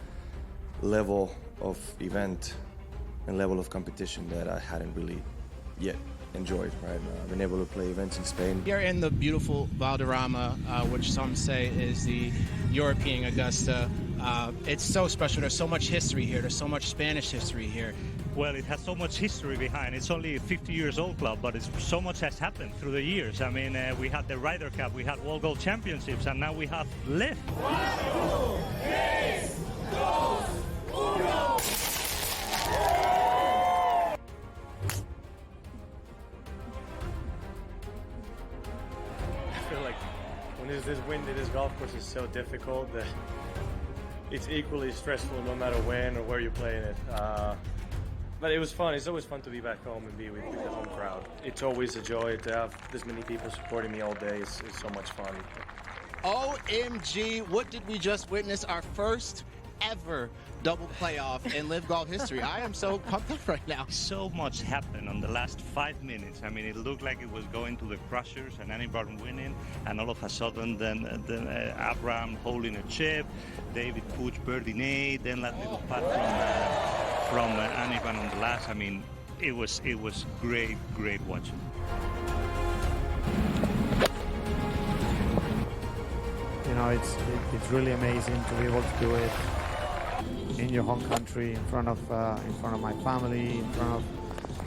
level of event and level of competition that I hadn't really yet enjoyed, right? I've been able to play events in Spain. Here in the beautiful Valderrama, which some say is the European Augusta, it's so special. There's so much history here. There's so much Spanish history here. Well, it has so much history behind. It's only a 50 years old club, but so much has happened through the years. I mean, we had the Ryder Cup, we had World Gold Championships, and now we have Live. 1, 2, 3, 2, 1. I feel like when there's this wind in this golf course is so difficult that it's equally stressful no matter when or where you're playing it. But it was fun. It's always fun to be back home and be with the home crowd. It's always a joy to have this many people supporting me all day. It's so much fun. OMG, what did we just witness? Our first ever double playoff in Live Golf history. I am so pumped up right now. So much happened on the last 5 minutes. I mean, it looked like it was going to the crushers and Anibal winning, and all of a sudden then Abraham holding a chip, David Puig birdie, then that little putt from Anibal on the last. I mean, it was great watching. It's really amazing to be able to do it in your home country, in front of my family, in front of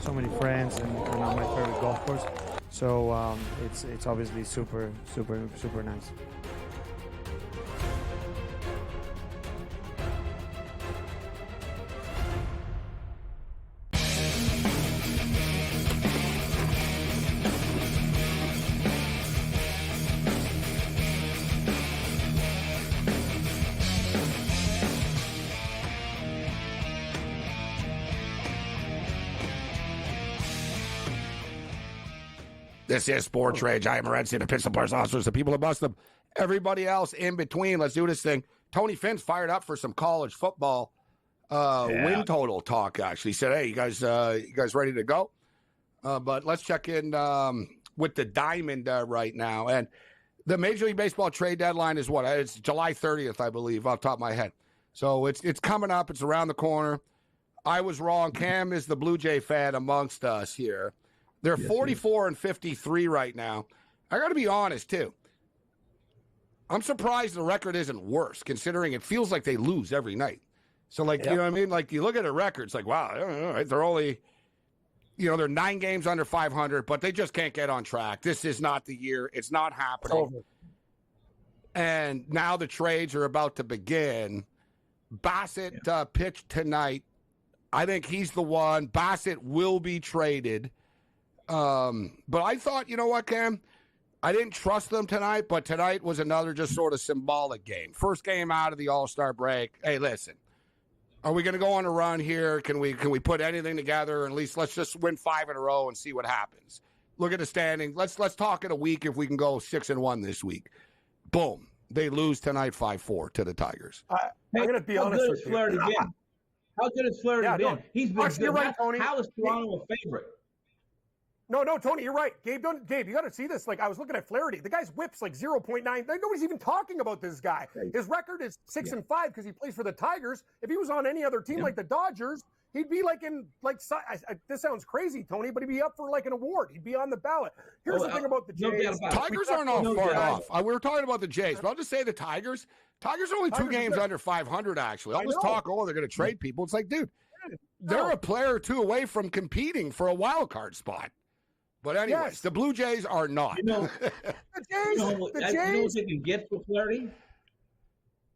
so many friends, and on my favorite golf course. So it's obviously super nice. This is SportsRage. I am Morency, the Pistol Players Officers, the people that bust them. Everybody else in between. Let's do this thing. Tony Finn's fired up for some college football win total talk, actually. He said, hey, you guys ready to go? But let's check in with the diamond right now. And the Major League Baseball trade deadline is what? It's July 30th, I believe, off the top of my head. So it's coming up. It's around the corner. I was wrong. Cam is the Blue Jay fan amongst us here. They're 44 and 53 right now. I got to be honest, too. I'm surprised the record isn't worse, considering it feels like they lose every night. So, like, you know what I mean? Like, you look at their records, like, wow, all right, they're only, they're 9 games under 500, but they just can't get on track. This is not the year. It's not happening. And now the trades are about to begin. Bassett pitched tonight. I think he's the one. Bassett will be traded. But I thought, you know what, Cam? I didn't trust them tonight, but tonight was another just sort of symbolic game. First game out of the All-Star break. Hey, listen, are we going to go on a run here? Can we put anything together? At least let's just win 5 in a row and see what happens. Look at the standing. Let's talk in a week if we can go 6-1 this week. Boom. They lose tonight 5-4 to the Tigers. I'm going to be honest with you. How good has Flaherty been? He's been good. You're right, Tony. How is Toronto a favorite? No, Tony, you're right. Gabe, you got to see this. Like, I was looking at Flaherty. The guy's whip's like 0.9. Nobody's even talking about this guy. His record is 6-5 because he plays for the Tigers. If he was on any other team like the Dodgers, he'd be like this sounds crazy, Tony, but he'd be up for like an award. He'd be on the ballot. Here's the thing about the Jays. Tigers aren't all far off. We were talking about the Jays, but I'll just say the Tigers are only 2 games under 500, actually. All this talk, they're going to trade people. It's like, dude, they're a player or 2 away from competing for a wild card spot. But anyways, the Blue Jays are not. The Jays, you know what they can get for Flaherty?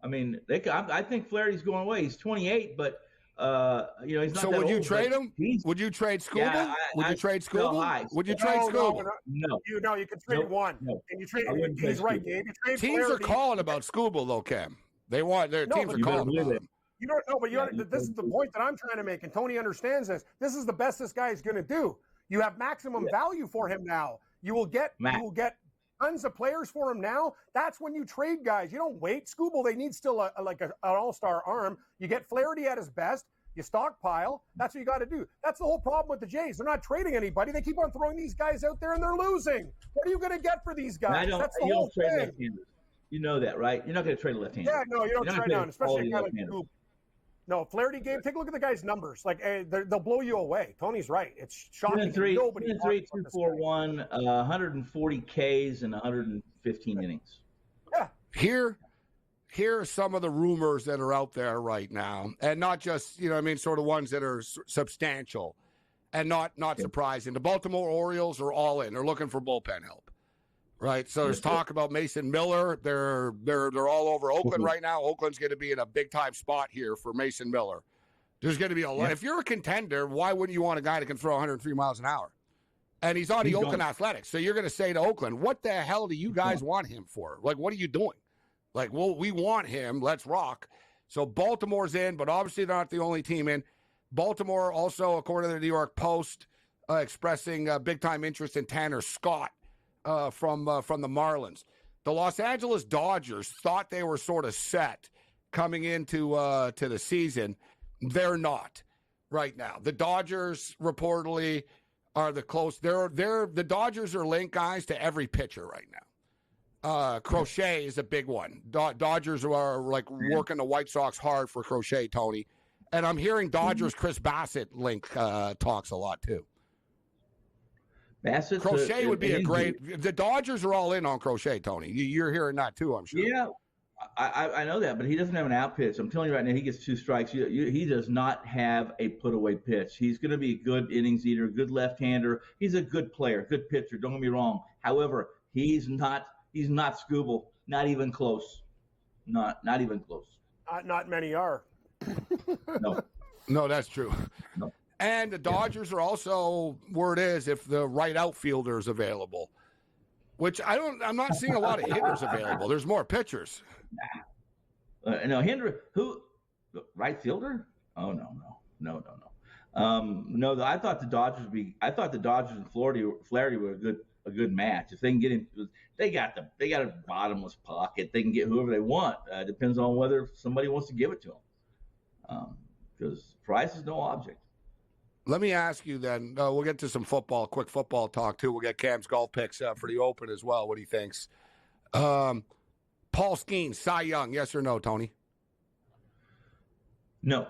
I mean, I think Flaherty's going away. He's 28, but he's not. So that would you old, trade him? Would you trade Skubal? Yeah, would you trade Skubal? Would you trade Skubal? No. You can trade one. No. And you trade. He's right, Gabe. You trade teams Flaherty. are calling about Skubal though, Cam. They want their teams are calling about him. You don't know, but this is the point that I'm trying to make, and Tony understands this. This is the best this guy is going to do. You have maximum value for him now. You will get tons of players for him now. That's when you trade guys. You don't wait. Skubal, they need still an all-star arm. You get Flaherty at his best. You stockpile. That's what you got to do. That's the whole problem with the Jays. They're not trading anybody. They keep on throwing these guys out there, and they're losing. What are you going to get for these guys? That's the whole thing. Left-handers. You know that, right? You're not going to trade a left-hander. Yeah, no, you don't trade none, especially a guy like Skubal. No, Flaherty, Gabe, take a look at the guy's numbers. Like, they'll blow you away. Tony's right. It's shocking. 3, 241, 140 Ks and 115 innings. Yeah. Here are some of the rumors that are out there right now, and not just, sort of ones that are substantial and not surprising. The Baltimore Orioles are all in. They're looking for bullpen help. Right, so there's talk about Mason Miller. They're all over Oakland right now. Oakland's going to be in a big time spot here for Mason Miller. There's going to be a lot. If you're a contender, why wouldn't you want a guy that can throw 103 miles an hour? And he's on the Oakland Athletics. So you're going to say to Oakland, what the hell do you guys want him for? Like, what are you doing? Like, well, we want him. Let's rock. So Baltimore's in, but obviously they're not the only team in. Baltimore also, according to the New York Post, expressing big time interest in Tanner Scott. From the Marlins. The Los Angeles Dodgers thought they were sort of set coming into to the season. They're not right now. The Dodgers reportedly are the close. The Dodgers are linked, guys, to every pitcher right now. Crochet is a big one. Dodgers are like working the White Sox hard for Crochet, Tony. And I'm hearing Dodgers Chris Bassett link talks a lot too. Crochet would be a great. The Dodgers are all in on Crochet, Tony. You're hearing that too, I'm sure. Yeah, I know that, but he doesn't have an out pitch. I'm telling you right now, he gets 2 strikes. He does not have a put away pitch. He's going to be a good innings eater, good left-hander. He's a good player, good pitcher. Don't get me wrong. However, he's not Skubal. Not even close. Not even close. Not many are. No, that's true. No. And the Dodgers are also, word is, if the right outfielder is available, which I'm not seeing a lot of hitters available. There's more pitchers. No, who, right fielder? Oh, no. No, I thought the Dodgers and Flaherty were a good match. If they can get him, they got a bottomless pocket. They can get whoever they want. Depends on whether somebody wants to give it to them. Because price is no object. Let me ask you then, we'll get to some quick football talk too. We'll get Cam's golf picks for the Open as well, what he thinks. Paul Skeens, Cy Young, yes or no, Tony? No.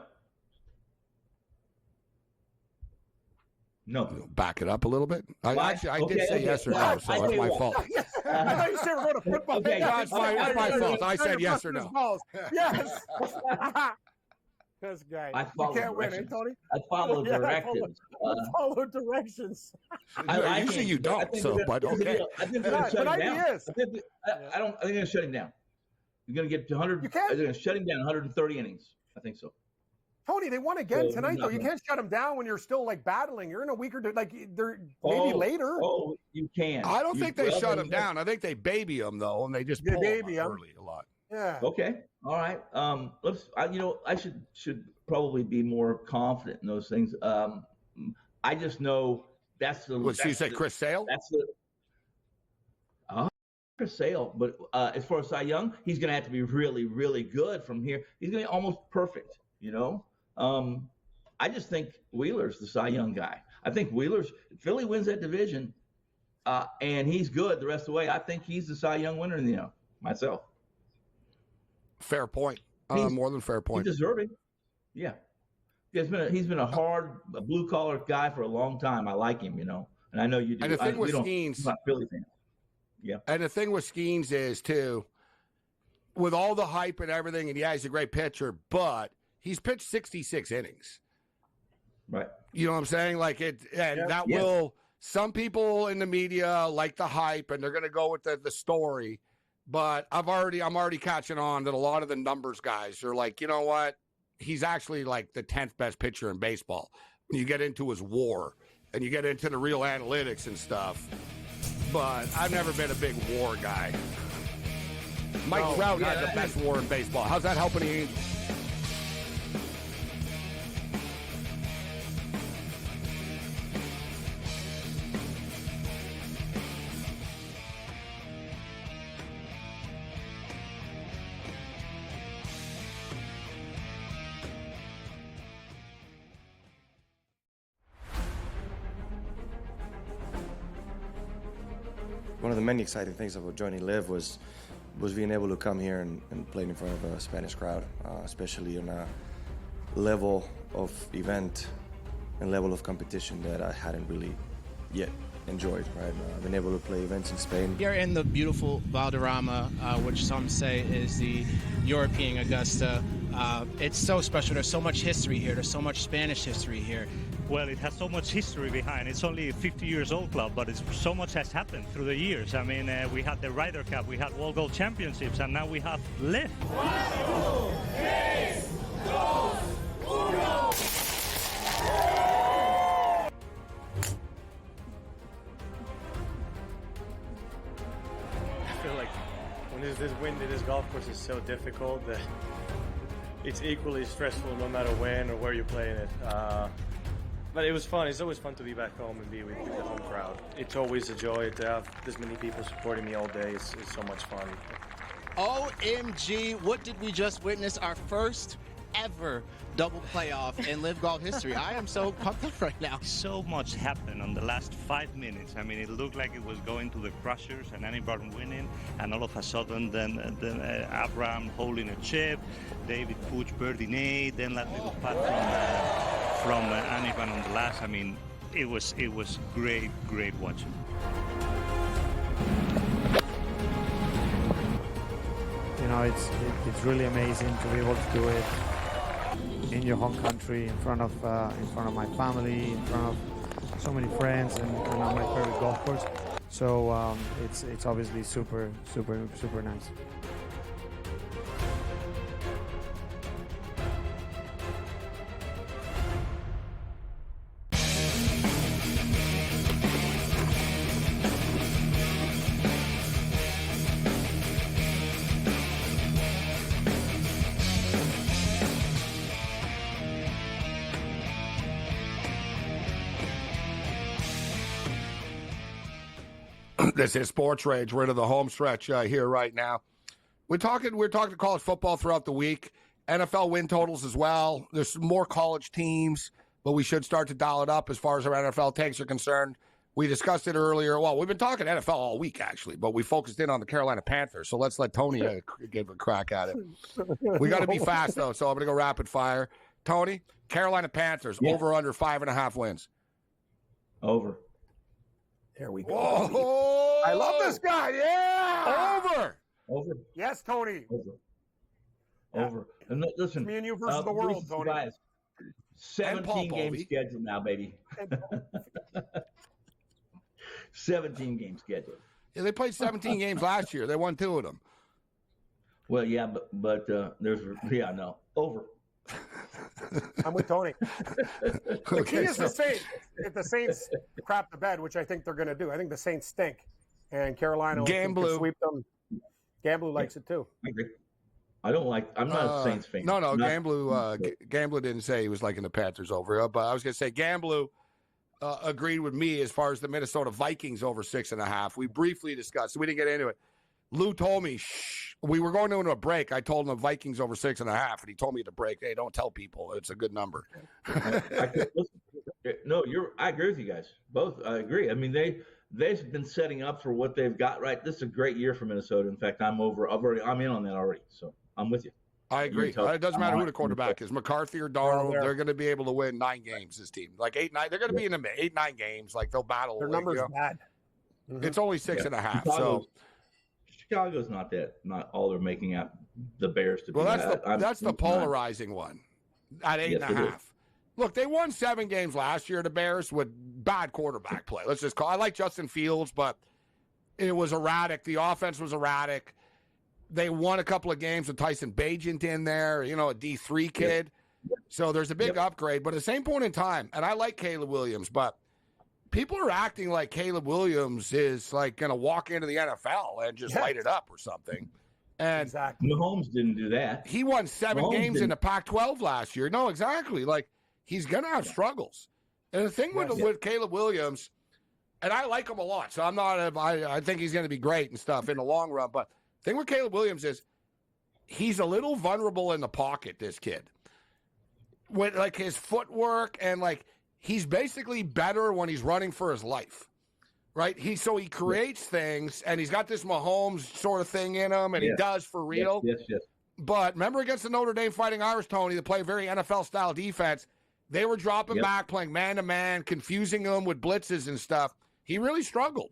Back it up a little bit. I did say yes or no, so it's my fault. I thought you said we're going to football. Okay, that's my fault. I said yes or no. Yes. This guy. I You follow can't win, eh, directions. Tony? I follow Yeah, directives. I follow directions. Usually you don't, but okay. I think they're going to shut but him down. ideas. I think they're going to shut him down. You're going to get to 100. You can't- They're going to shut him down 130 innings. I think so. Tony, they won again So, tonight, though. You nothing. can't shut them down when you're still like battling. You're in a weaker, like they're maybe later. Oh, you can. I don't think they shut him down. I think they baby him though, and they just pull him early a lot. Yeah. Okay. All right. Let's. I should probably be more confident in those things. I just know that's the. What you say, Chris Sale? That's the. Chris Sale, but as far as Cy Young, he's going to have to be really, really good from here. He's going to be almost perfect. I just think Wheeler's the Cy Young guy. I think Philly wins that division, and he's good the rest of the way. I think he's the Cy Young winner myself. Fair point. More than fair point. He's deserving. Yeah. He's been a hard blue collar guy for a long time. I like him, and I know you do. And the thing with I'm Skeens, not Philly fan. Yeah. And the thing with Skeens is too, with all the hype and everything, and yeah, he's a great pitcher, but he's pitched 66 innings. Right. You know what I'm saying? Like will. Some people in the media like the hype, and they're going to go with the story. But I'm already catching on that a lot of the numbers guys are like, you know what? He's actually like the 10th best pitcher in baseball. When you get into his WAR and you get into the real analytics and stuff. But I've never been a big WAR guy. Mike Trout had the best WAR in baseball. How's that helping the Angels? One of the many exciting things about joining Live was being able to come here and play in front of a Spanish crowd, especially on a level of event and level of competition that I hadn't really yet enjoyed, right? I've been able to play events in Spain. Here in the beautiful Valderrama, which some say is the European Augusta, it's so special. There's so much history here. There's so much Spanish history here. Well, it has so much history behind. It's only a 50 years old club, but so much has happened through the years. I mean, we had the Ryder Cup, we had World Gold Championships, and now we have Live. 1, 2, 3, 2, 1. I feel like when there's this wind in this golf course is so difficult that it's equally stressful no matter when or where you're playing it. But it was fun. It's always fun to be back home and be with the home crowd. It's always a joy to have this many people supporting me all day. It's so much fun. OMG, what did we just witness? Our first ever double playoff in Live Golf history. I am so pumped up right now. So much happened on the last 5 minutes. I mean, it looked like it was going to the crushers and anybody winning, and all of a sudden then Abraham holding a chip, David Puig birdie eight, then that little putt from Anivan on the last. I mean, it was great watching. It's really amazing to be able to do it in your home country, in front of my family, in front of so many friends, and on my favorite golf course. So it's obviously super nice. This is SportsRage. We're into the home stretch here right now. We're talking college football throughout the week. NFL win totals as well. There's more college teams, but we should start to dial it up as far as our NFL takes are concerned. We discussed it earlier. Well, we've been talking NFL all week, actually, but we focused in on the Carolina Panthers. So let's let Tony give a crack at it. We got to be fast, though, so I'm going to go rapid fire. Tony, Carolina Panthers, over under 5.5 wins. Over. There we go. Whoa! I love this guy. Yeah. Over. Over. Yes, Tony. Over. Over. And listen, Me and you versus the world, Tony. Guys, 17 game schedule now, baby. 17 game schedule. Yeah, they played 17 games last year. They won 2 of them. Well, yeah, but there's over. I'm with Tony. The key is the Saints. If the Saints crap the bed, which I think they're going to do, I think the Saints stink, and Carolina can sweep them. Gambler likes it too. I agree. I'm not a Saints fan. No, Gambler didn't say he was liking the Panthers over. But I was going to say Gambler agreed with me as far as the Minnesota Vikings over 6.5. We briefly discussed. We didn't get into it. Lou told me, shh. We were going into a break. I told him the Vikings over 6.5, and he told me to break. Hey, don't tell people. It's a good number. I agree with you guys. Both. I agree. I mean, they've been setting up for what they've got right. This is a great year for Minnesota. In fact, I'm in on that already. So I'm with you. I agree. It doesn't matter who the quarterback is, McCarthy or Darnold. They're going to be able to win 9 games. This team, like 8, 9. They're going to be in the 8, 9 games. Like they'll battle. Their numbers bad. Mm-hmm. It's only 6.5. So Chicago's not all they're making out the Bears to be. Well, that's the polarizing one at 8.5. Look, they won 7 games last year, the Bears, with bad quarterback play. I like Justin Fields, but it was erratic. The offense was erratic. They won a couple of games with Tyson Bagent in there, a D3 kid. Yep. So there's a big upgrade. But at the same point in time, and I like Caleb Williams, but people are acting like Caleb Williams is like going to walk into the NFL and just light it up or something. And exactly. Mahomes didn't do that. He won 7 games in the Pac-12 last year. No, exactly. Like, he's going to have struggles. And the thing with Caleb Williams, and I like him a lot, so I think he's going to be great and stuff in the long run. But the thing with Caleb Williams is he's a little vulnerable in the pocket, this kid. With, like, his footwork and, like, he's basically better when he's running for his life, right? He creates things, and he's got this Mahomes sort of thing in him, and he does for real. Yes. But remember against the Notre Dame Fighting Irish, Tony, they play very NFL-style defense. They were dropping back, playing man-to-man, confusing him with blitzes and stuff. He really struggled.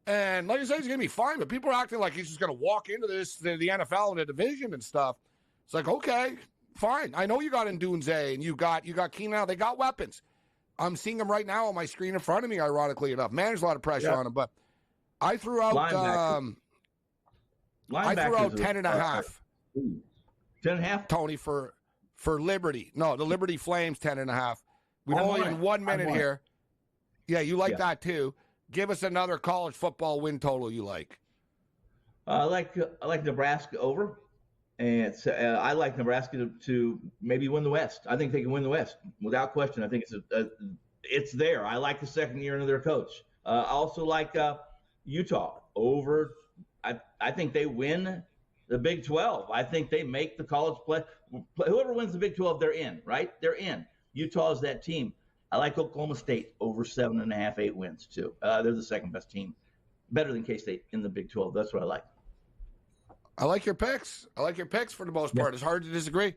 And like I said, he's going to be fine, but people are acting like he's just going to walk into the NFL in the division and stuff. It's like, okay, fine. I know you got Ndunze and you got Keenan. They got weapons. I'm seeing them right now on my screen in front of me, ironically enough. Man, there's a lot of pressure on him, but I threw out 10.5. 10.5? Tony, for Liberty. No, the Liberty Flames, 10.5. We've only in 1 minute here. Yeah, you like that too. Give us another college football win total you like. I like Nebraska over. And I like Nebraska to maybe win the West. I think they can win the West without question. I think it's there. I like the second year under their coach. I also like Utah over. I think they win the Big 12. I think they make the college play. Whoever wins the Big 12, they're in, right? They're in. Utah is that team. I like Oklahoma State over 7.5, 8 wins too. They're the second best team, better than K-State in the Big 12. That's what I like. I like your picks. For the most part. It's hard to disagree.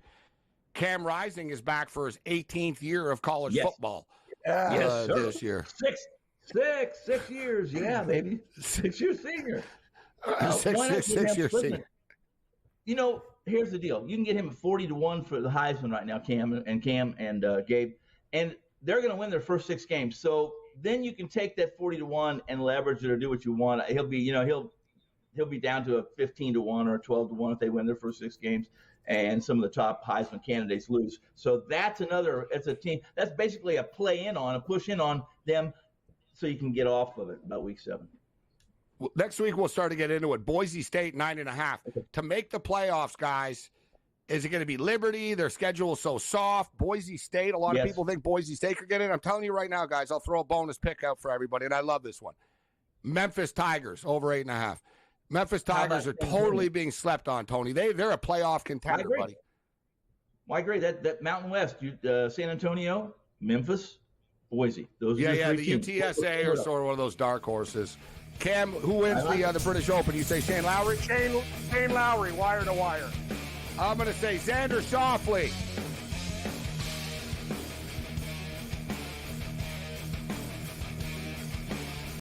Cam Rising is back for his 18th year of college football this year. 6 years. Yeah, baby. 6 year senior. 6 year senior. Here's the deal. You can get him at 40-1 for the Heisman right now, Cam and Gabe, and they're going to win their first 6 games. So then you can take that 40-1 and leverage it or do what you want. He'll be, he'll be down to a 15-1 or a 12-1 if they win their first 6 games, and some of the top Heisman candidates lose. So it's a team that's basically a push in on them, so you can get off of it about week 7. Next week we'll start to get into it. Boise State 9.5 to make the playoffs, guys. Is it going to be Liberty? Their schedule is so soft. Boise State. A lot of people think Boise State could get in. I'm telling you right now, guys. I'll throw a bonus pick out for everybody, and I love this one. Memphis Tigers over 8.5. Memphis Tigers are totally being slept on, Tony. They're a playoff contender, buddy. Well, I agree. That Mountain West, San Antonio, Memphis, Boise. Those are the 3 teams. UTSA are sort of one of those dark horses. Cam, who wins the British Open? You say Shane Lowry? Shane Lowry, wire to wire. I'm going to say Xander Schauffele.